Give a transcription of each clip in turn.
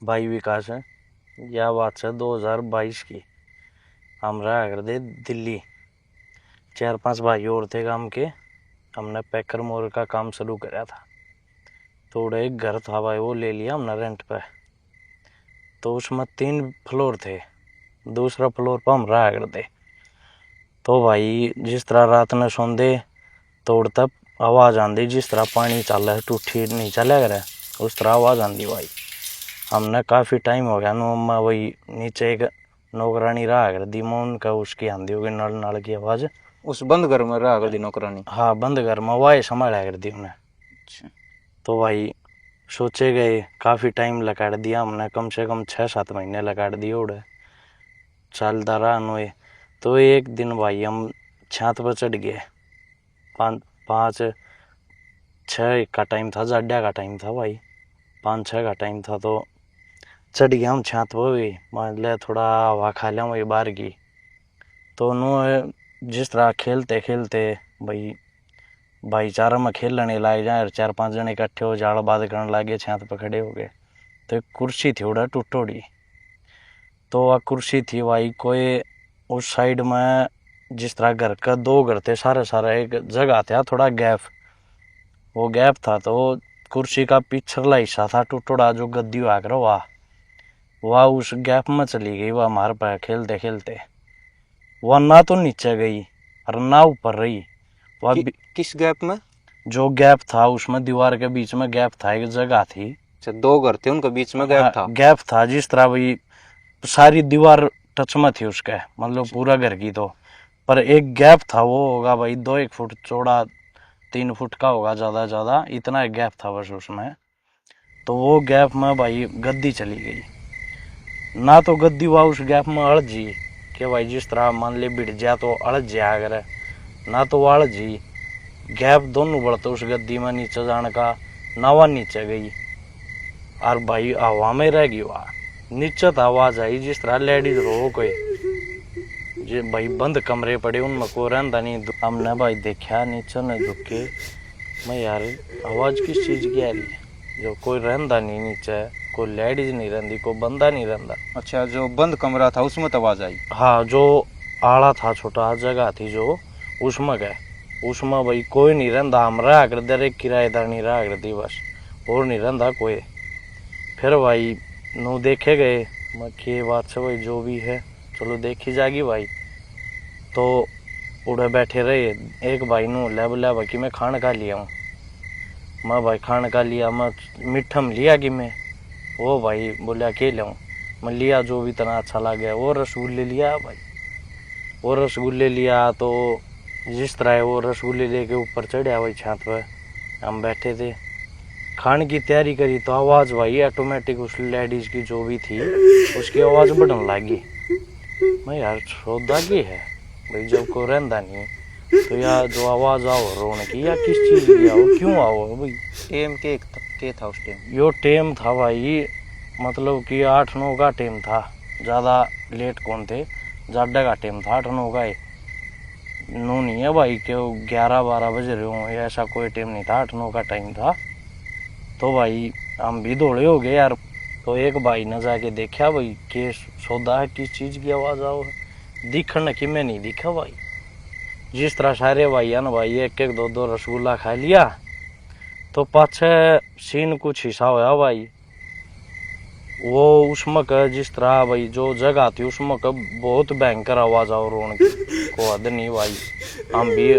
भाई विकास है। यह बात है 2022 की। हम रहा करते दिल्ली। 4-5 भाई और थे काम के। हमने पैकर मोर का काम शुरू करा था। थोड़ा एक घर था भाई, वो ले लिया हमने रेंट पे। तो उसमें 3 फ्लोर थे। दूसरा फ्लोर पर हम रहा करते। तो भाई जिस तरह रात में सौंदे तोड़ तब आवाज आंदी, जिस तरह पानी चल रहा है टूटी नहीं चला करे उस तरह आवाज आंदी भाई। हमने काफी टाइम हो गया नो अम्मा वही नीचे एक नौकरानी रहा कर दी मोन का, उसकी आंधी होगी नल नल की आवाज। उस बंद घर में रहा कर दी नौकरानी? हाँ, बंद घर में वाय संभाला कर दी उन्हें। अच्छा। तो भाई सोचे गए काफी टाइम लगा दिया हमने, कम से कम 6-7 महीने लगा दिए उड़े चलता रहा नोए। तो एक दिन भाई हम छत पर चढ़ गए। 5-6 का टाइम था, जाड्या का टाइम था भाई, 5-6 का टाइम था। तो चढ़ गया हम छत पर भी, मान लिया थोड़ा हवा खा लिया वही बाहर की। तो नो जिस तरह खेलते खेलते भाई भाईचारा में खेलने लग जाए, 4-5 जने इकट्ठे हो जाल बात करने लगे, छत पर खड़े हो गए। तो एक कुर्सी थी उड़ा टूटोड़ी। तो वह कुर्सी थी भाई कोई उस साइड में, जिस तरह घर का 2 घर थे सारे सारे, एक जगह था थोड़ा गैप, वो गैप था। तो कुर्सी का पिछला हिस्सा था टूटोड़ा, जो गद्दी आकर वह उस गैप में चली गई। वह हमारे पर खेलते खेलते वह ना तो नीचे गई और ना ऊपर रही। वह किस गैप में? जो गैप था उसमें दीवार के बीच में गैप था, एक जगह थी। अच्छा, 2 घर थे उनके बीच में गैप था? गैप था जिस तरह भाई सारी दीवार टच में थी उसके, मतलब पूरा घर की। तो पर एक गैप था, वो होगा भाई 2-1 फुट चौड़ा, 3 फुट का होगा ज्यादा ज्यादा, इतना एक गैप था बस उसमें। तो वो गैप में भाई गद्दी चली गई। ना तो गद्दी हुआ उस गैप में अड़ जी कि भाई जिस तरह मान ले बिट जा तो अड़ जा अगर, ना तो अड़ जी गैप दोनों बढ़ते उस गद्दी में नीचे जाने का, नावा नीचे गई और भाई हवा में रह गई। वहाँ नीचे तो आवाज आई जिस तरह लेडीज रो कोई, जे भाई बंद कमरे पड़े उनमें कोई रहता नहीं। हमने भाई देखा नीचे ने झुक के, मैं यार आवाज किस चीज की आ रही है, जो कोई रहता नहीं नीचे, कोई लेडीज नहीं रहती, कोई बंदा नहीं रहता। अच्छा, जो बंद कमरा था उसमें तो आवाज आई? हाँ, जो आड़ा था छोटा जगह थी जो, उसमें गए, उसमें भाई कोई नहीं रहता। हम रहा कर दे, एक किराएदार नहीं रहा करती बस, और नहीं रहता कोई। फिर भाई नो देखे गए, मैं के बात से भाई जो भी है चलो देखी जाएगी भाई। तो उड़े बैठे रहे, एक भाई नो ले कि मैं खान का लिया हूँ। मैं भाई खान का लिया, मैं मिठम लिया कि मैं, वो भाई बोला के ले मैं लिया जो भी तना अच्छा लग गया। वो रसगुल्ले लिया भाई, वो रसगुल्ले लिया। तो जिस तरह वो रसगुल्ले लेके ऊपर चढ़ा भाई छत पर, हम बैठे थे खाने की तैयारी करी। तो आवाज भाई ऑटोमेटिक उस लेडीज की जो भी थी उसकी आवाज बढ़ने लगी। मैं यार सौदा की है भाई, जब को रहता नहीं तो यार जो आवाज आओ रोने की या किस चीज की आओ, क्यों आओ भाई। टेम के था उस टाइम? यो टेम था भाई, मतलब कि 8-9 का टेम था, ज्यादा लेट कौन थे, जाडा का टेम था 8-9 का। नो नहीं है भाई कि 11-12 बज रहे हो, ऐसा कोई टेम नहीं था, 8-9 का टाइम था। तो भाई हम भी दौड़े हो गए यार। तो एक भाई ने जाके देखा भाई के सौदा है किस चीज की आवाज आओ है, दिखने की मैं नहीं दिखा भाई। जिस तरह सारे भाई है ना भाई, एक एक 2-2 रसगुल्ला खा लिया। तो पाछे सीन कुछ हिस्सा होया भाई, वो उसमें का जिस तरह भाई जो जगह थी उसमें का बहुत भयंकर आवाज आओ रोने की, को हद नहीं भाई। हम भी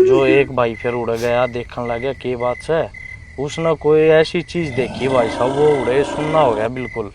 जो एक भाई फिर उड़ गया, देखने लगे के बात है, उसने कोई ऐसी चीज देखी भाई साहब, वो उड़े सुनना हो गया बिल्कुल,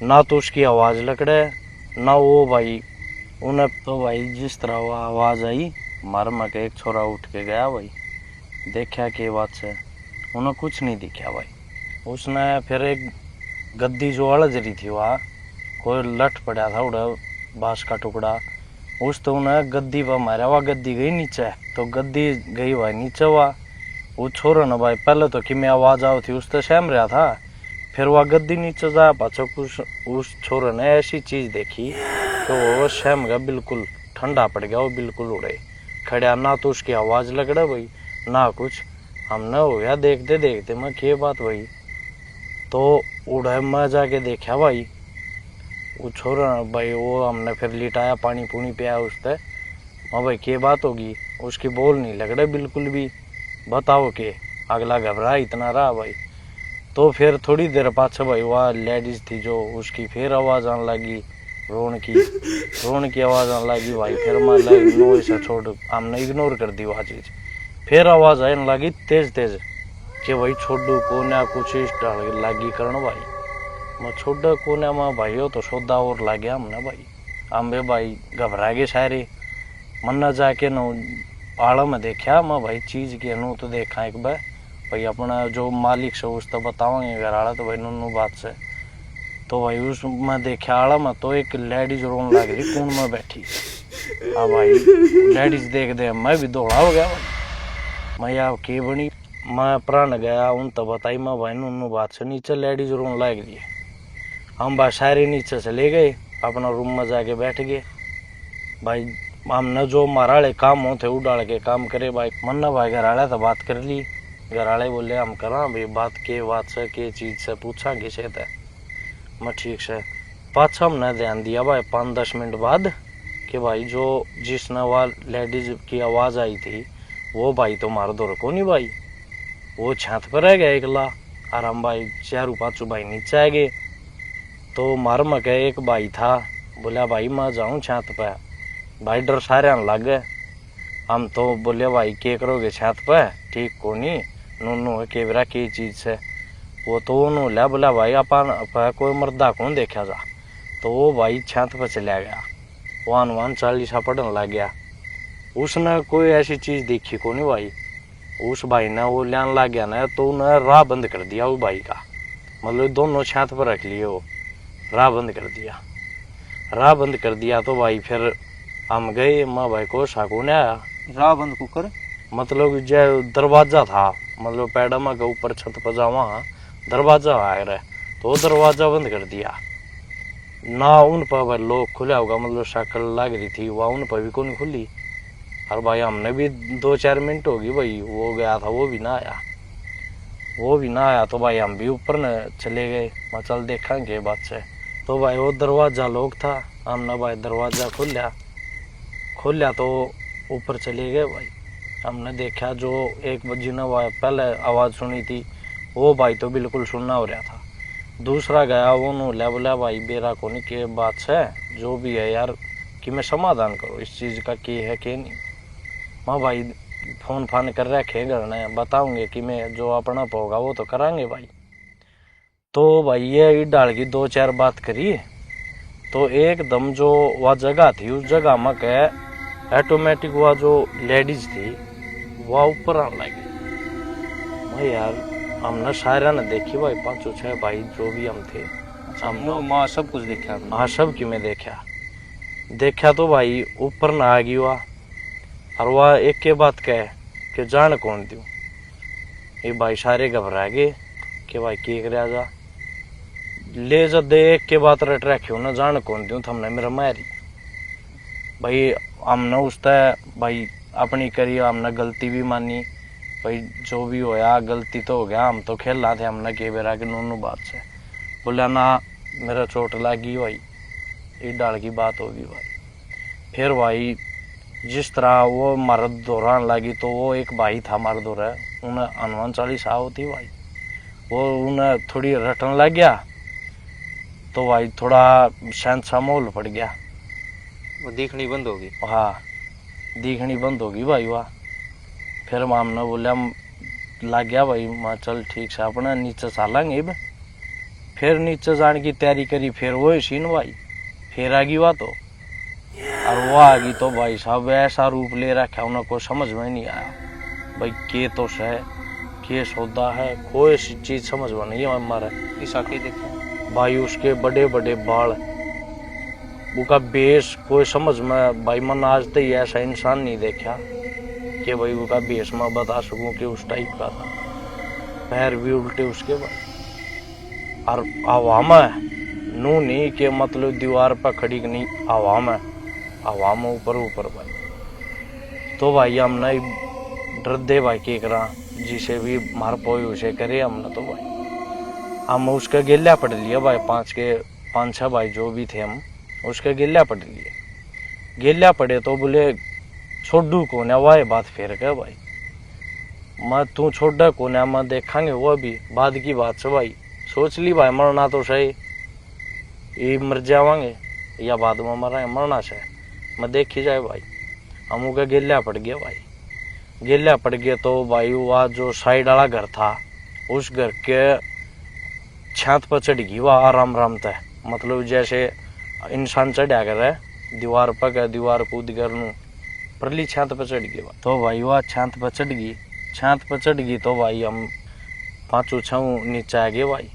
ना तो उसकी आवाज लकड़े ना वो भाई उन्हें। तो भाई जिस तरह वो आवाज आई, मार में एक छोरा उठ के गया भाई, देखा के बात से, उन्हें कुछ नहीं दिखा भाई। उसने फिर एक गद्दी जो अड़ज रही थी वहाँ, कोई लठ पड़ा था उड़ा बांस का टुकड़ा, उस तो उन्हें गद्दी पर मारा, वह गद्दी गई नीचे। तो गद्दी गई भाई नीचे, वह वो छोरो ना भाई पहले तो कि मैं आवाज आओ थी उससे सहम रहा था, फिर वह गद्दी नीचे जा पाछो कुछ उस छोरे ने ऐसी चीज देखी तो वो सहम गया बिल्कुल, ठंडा पड़ गया वो बिल्कुल उड़े खड़ा, ना तो उसकी आवाज लगड़ा भाई ना कुछ। हमने हो गया देखते देखते, मैं क्या बात भाई, तो उड़े मैं जाके देखा भाई, वो छोरा भाई वो हमने फिर लिटाया, पानी पूनी पिया उससे। हाँ भाई क्या बात होगी, उसकी बोल नहीं लग रहा बिल्कुल भी, बताओ के। अगला घबरा इतना रहा भाई। तो फिर थोड़ी देर पाछे भाई वह लेडीज थी जो, उसकी फिर आवाज आने लगी, रोन की आवाज आने लगी भाई। फिर मैं नो ऐसा छोड़, हमने इग्नोर कर दी वह चीज। फिर आवाज आने लगी तेज तेज कि भाई छोड़ू को ना कुछ लगी करना भाई। मैं छोड़ को ना मैं भाई हो तो सौदा और ला गया हमने भाई। हम भाई घबरा गए सारे। मन न जाके नो आड़ा में देखा मैं भाई चीज के नो तो देखा एक बार भाई अपना जो मालिक से उस तो बताओगे घर आड़ा तो भाई नुनू बात से। तो भाई उस मैं देखा आड़ा में तो एक लेडीज रोन लग रही कौन में बैठी। हाँ भाई लेडीज देख दे मैं भी दौड़ा हो गया भाई। मैं यार के बनी, मैं प्राण गया उन तो बताई मैं भाई नुनू बात से नीचे लेडीज रोन लग रही है। हम भाई सारे नीचे चले गए, अपना रूम में जाके बैठ गए भाई। हमने जो माराले काम होते उड़ाल के काम करे भाई। मन्ना भाई घर आले तो बात कर ली, घर आले बोले हम करा भाई बात के बात से के चीज से पूछा किसे थे। मैं ठीक से पाछा हमने ध्यान दिया भाई 5-10 मिनट बाद कि भाई जो जिसने वह लेडीज की आवाज आई थी वो भाई तो मार दो रखो नहीं भाई, वो छत पर रह गया एकला। और हम भाई 4-5 भाई नीचे आ गए। तो मार में के एक भाई था, बोला भाई मैं जाऊं छत पे। भाई डर सारे आने लग गए। हम तो बोले भाई क्या करोगे छत पे, ठीक को नहीं नूनू के बेरा की चीज से। वो तो उन्होंने बोला भाई अपन कोई मर्दा कौन देखा जा। तो वो भाई छत पे चला गया, वन 40 पढ़ने लग गया। उसने कोई ऐसी चीज देखी को नहीं भाई। उस भाई ने वो लेने लग गया ना तो उन्हें राह बंद कर दिया वो भाई का, मतलब दोनों छत पर रख लिए, वो राह बंद कर दिया। राह बंद कर दिया तो भाई फिर हम गए, माँ भाई को साकू ने आया। राह बंद कुकर मतलब जो दरवाजा था, मतलब पैडमा के ऊपर छत पर जावा दरवाजा आ रहा, तो दरवाजा बंद कर दिया ना। उन पर भाई लोग खुला होगा, मतलब शक्ल लग रही थी वह उन पर भी कौन खुली। और भाई हमने भी 2-4 मिनट होगी भाई वो गया था वो भी ना आया। तो भाई हम भी ऊपर न चले गए, मैं चल देखेंगे बात से। तो भाई वो दरवाजा लोग था, हमने भाई दरवाजा खोलिया तो ऊपर चले गए भाई। हमने देखा जो एक बजी ने पहले आवाज़ सुनी थी वो भाई तो बिल्कुल सुनना हो रहा था। दूसरा गया वो बोला भाई बेरा को नहीं के बात है जो भी है यार कि मैं समाधान करो इस चीज़ का कि है कि नहीं। माँ भाई फोन फान कर रखे घर ने, बताऊंगे कि मैं जो अपना होगा वो तो करांगे भाई। तो भाई ये डाल की 2-4 बात करी तो एकदम जो वह जगह थी उस जगह में कह ऑटोमेटिक वह जो लेडीज थी वह ऊपर आने लगी। मैं यार हमने सारा ने देखी भाई 5-6 भाई जो भी हम थे, माँ सब कुछ देखा। हाँ सब की मैं देखा तो भाई ऊपर ना आ गई वह। और वह एक के बात कहे कि जान कौन दूं। ये भाई सारे घबरा गए कि भाई के कर जा ले जा दे, एक के बात रट रखी ना जान कौन दूं। तो हमने मेरा मारी भाई। हमने उससे भाई अपनी करी, हमने गलती भी मानी भाई, जो भी होया गलती तो हो गया। हम तो खेल रहा थे, हमने के बेरा के नूनू बात से बोला ना मेरा चोट लगी भाई, ये डाल की बात होगी भाई। फिर भाई जिस तरह वो मर्द दौरान लगी तो वो एक भाई था मर्द हो रहा, उन्हें हनुमान 40 होती भाई, वो उन्हें थोड़ी रटन लग गया। तो भाई थोड़ा शांत सा माहौल पड़ गया, वो दिखनी बंद होगी। हाँ दिखनी बंद होगी भाई वाह। फिर हमने बोला लग गया भाई माँ चल ठीक से अपना नीचे चालेंगे। फिर नीचे जाने की तैयारी करी, फिर वो सीन भाई फिर आ गई वह तो। और वो आ गई तो भाई साहब ऐसा रूप ले रखा उन्हें को समझ में नहीं आया भाई के तो है के सौदा है, कोई चीज समझ में नहीं हमारे। ईसा के देखा भाई उसके बड़े बड़े बाल, उसका बेस कोई समझ में भाई मन आज तक ऐसा इंसान नहीं देखा कि भाई उसका बेस मैं बता सकूं कि उस टाइप का था। पैर भी उल्टे उसके बाद, और हवा में नू नहीं कि मतलब दीवार पर खड़ी नहीं, हवा में ऊपर भाई। तो भाई हमने डर दे भाई के करा जिसे भी मार पोई उसे करे हमने। तो भाई हम उसका गिल्ला पढ़ लिया भाई, 5-6 भाई जो भी थे हम उसका गिल्ला पढ़ लिए। गिल्ला पढ़े तो बोले छोड़ू को ना वाह बात फेर के भाई, मैं तू छोड़ा को ना मैं देखांगे वो भी बाद की बात से भाई। सोच ली भाई मरना तो सही, ये मर जावांगे या बाद में मरा मरना से मैं देखी जाए भाई। हम का गिल्ला पड़ गया भाई, गिल्ला पड़ गया तो भाई वह जो साइड वाला घर था उस घर के छत पर चढ़ गई वह आराम आराम तय, मतलब जैसे इंसान चढ़ा कर दीवार पर दीवार कूद कर नू परली छत पर चढ़ गई। तो भाई वह छत पर चढ़ गई, छत पर चढ़ गई तो भाई हम 5-6 नीचे आ गए भाई,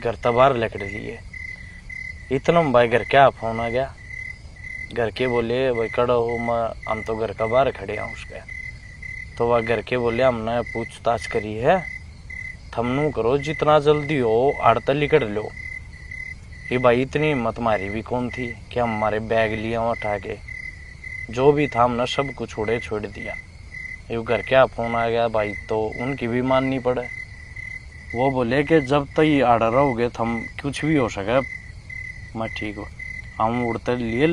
घर तो बाहर लकड़ लिए। इतना में भाई घर क्या फोन आ गया, घर के बोले भाई कड़ो हो, मैं हम तो घर का बाहर खड़े हैं उसके। तो वह घर के बोले हमने पूछताछ करी है, थमनू करो जितना जल्दी हो आड़ता लिकड़ लो। ये भाई इतनी हिम्मत मारी भी कौन थी कि हम हमारे बैग लिए उठा के, जो भी था हमने सब कुछ छोड़ दिया। ये घर क्या फोन आ गया भाई, तो उनकी भी माननी पड़े। वो बोले कि जब तक ये आड़ रहोगे थम कुछ भी हो सके। मैं ठीक हो, हम उड़ते लिए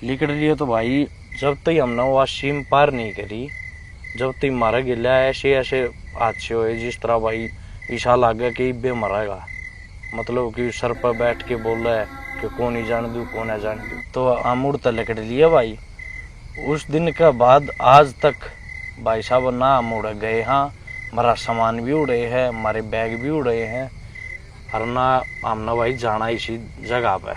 लिकड़ लिए। तो भाई जब तक हमने वो सीम पार नहीं करी, जब तक मारा गिला ऐसे हादसे हुए जिस तरह भाई ईशा लागे कि इब्बे मरेगा, मतलब कि सर पर बैठ के बोल रहा है कि कौन ही जान दू कौन है जान दू। तो हम उड़ते लकड़ लिए भाई। उस दिन के बाद आज तक भाई साहब ना हम उड़ गए, हाँ हमारा सामान भी उड़े है, हमारे बैग भी उड़े हैं, और ना हमने भाई जाना इसी जगह पे।